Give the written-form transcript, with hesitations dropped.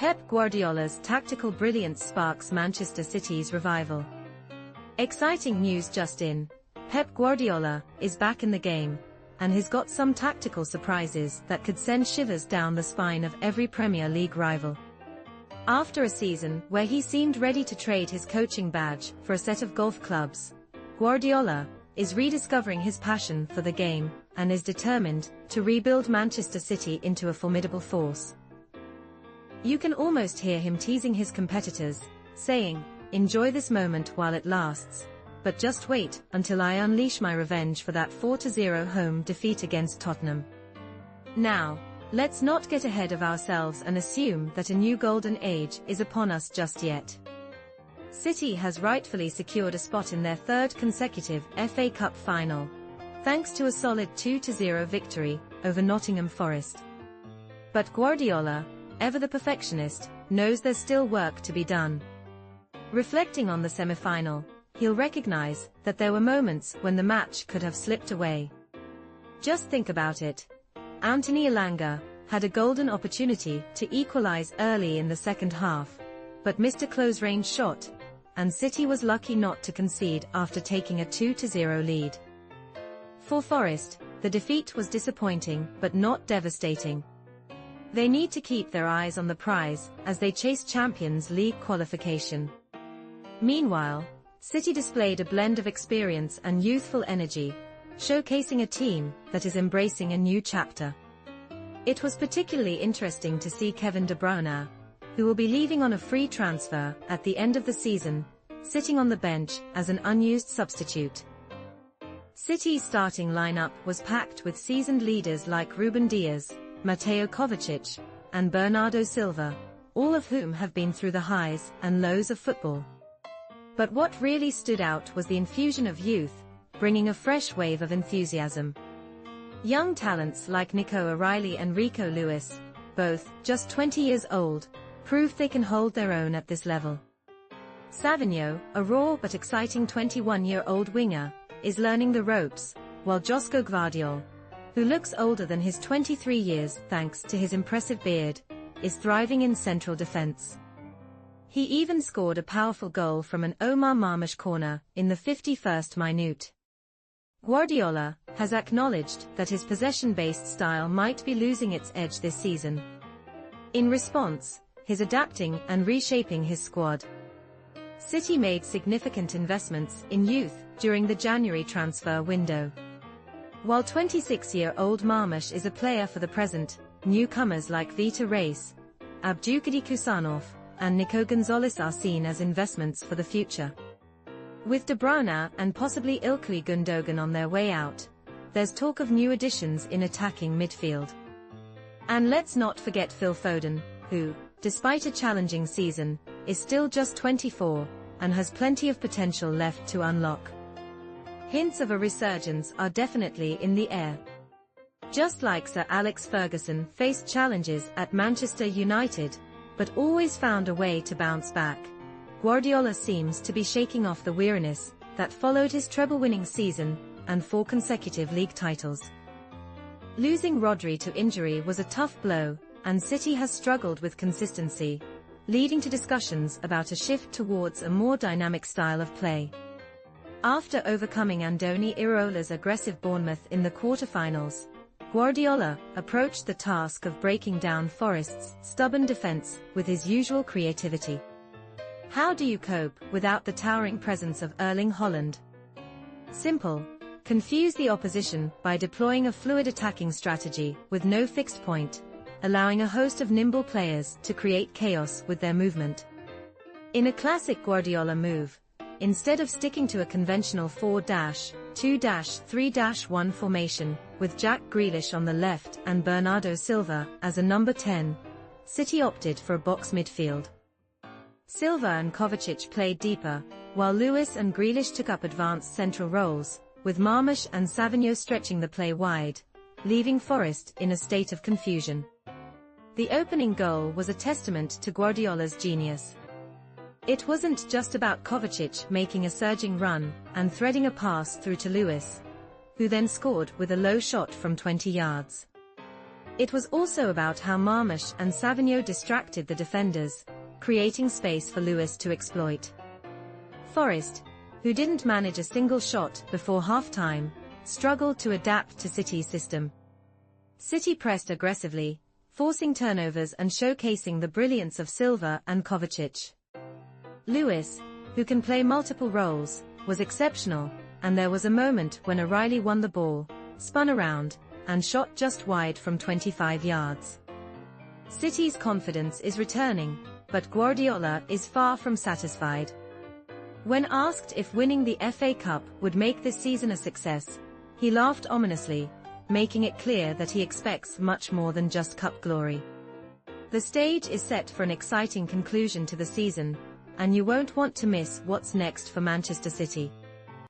Pep Guardiola's tactical brilliance sparks Manchester City's revival. Exciting news just in. Pep Guardiola is back in the game, and has got some tactical surprises that could send shivers down the spine of every Premier League rival. After a season where he seemed ready to trade his coaching badge for a set of golf clubs, Guardiola is rediscovering his passion for the game and is determined to rebuild Manchester City into a formidable force. You can almost hear him teasing his competitors, saying, "Enjoy this moment while it lasts, but just wait until I unleash my revenge for that 4-0 home defeat against Tottenham." Now, let's not get ahead of ourselves and assume that a new golden age is upon us just yet. City has rightfully secured a spot in their third consecutive FA Cup final, thanks to a solid 2-0 victory over Nottingham Forest. But Guardiola, ever the perfectionist, knows there's still work to be done. Reflecting on the semi-final, he'll recognize that there were moments when the match could have slipped away. Just think about it. Anthony Elanga had a golden opportunity to equalize early in the second half, but missed a close-range shot, and City was lucky not to concede after taking a 2-0 lead. For Forest, the defeat was disappointing but not devastating. They need to keep their eyes on the prize as they chase Champions League qualification. Meanwhile, City displayed a blend of experience and youthful energy, showcasing a team that is embracing a new chapter. It was particularly interesting to see Kevin De Bruyne, who will be leaving on a free transfer at the end of the season, sitting on the bench as an unused substitute. City's starting lineup was packed with seasoned leaders like Rúben Dias, Mateo Kovacic, and Bernardo Silva, all of whom have been through the highs and lows of football. But what really stood out was the infusion of youth, bringing a fresh wave of enthusiasm. Young talents like Nico O'Reilly and Rico Lewis, both just 20 years old, proved they can hold their own at this level. Savinho, a raw but exciting 21-year-old winger, is learning the ropes, while Josko Gvardiol, who looks older than his 23 years thanks to his impressive beard, is thriving in central defense. He even scored a powerful goal from an Omar Marmoush corner in the 51st minute. Guardiola has acknowledged that his possession-based style might be losing its edge this season. In response, he's adapting and reshaping his squad. City made significant investments in youth during the January transfer window. While 26-year-old Marmoush is a player for the present, newcomers like Vita Reis, Abdulkadir Kusanov, and Nico Gonzalez are seen as investments for the future. With De Bruyne and possibly Ilkay Gundogan on their way out, there's talk of new additions in attacking midfield. And let's not forget Phil Foden, who, despite a challenging season, is still just 24, and has plenty of potential left to unlock. Hints of a resurgence are definitely in the air. Just like Sir Alex Ferguson faced challenges at Manchester United, but always found a way to bounce back, Guardiola seems to be shaking off the weariness that followed his treble-winning season and 4 consecutive league titles. Losing Rodri to injury was a tough blow, and City has struggled with consistency, leading to discussions about a shift towards a more dynamic style of play. After overcoming Andoni Iraola's aggressive Bournemouth in the quarter-finals, Guardiola approached the task of breaking down Forest's stubborn defense with his usual creativity. How do you cope without the towering presence of Erling Haaland? Simple. Confuse the opposition by deploying a fluid attacking strategy with no fixed point, allowing a host of nimble players to create chaos with their movement. In a classic Guardiola move, instead of sticking to a conventional 4-2-3-1 formation, with Jack Grealish on the left and Bernardo Silva as a number 10, City opted for a box midfield. Silva and Kovacic played deeper, while Lewis and Grealish took up advanced central roles, with Marmoush and Savinho stretching the play wide, leaving Forest in a state of confusion. The opening goal was a testament to Guardiola's genius. It wasn't just about Kovacic making a surging run and threading a pass through to Lewis, who then scored with a low shot from 20 yards. It was also about how Marmoush and Savigno distracted the defenders, creating space for Lewis to exploit. Forest, who didn't manage a single shot before half-time, struggled to adapt to City's system. City pressed aggressively, forcing turnovers and showcasing the brilliance of Silva and Kovacic. Lewis, who can play multiple roles, was exceptional, and there was a moment when O'Reilly won the ball, spun around, and shot just wide from 25 yards. City's confidence is returning, but Guardiola is far from satisfied. When asked if winning the FA Cup would make this season a success, he laughed ominously, making it clear that he expects much more than just cup glory. The stage is set for an exciting conclusion to the season, and you won't want to miss what's next for Manchester City.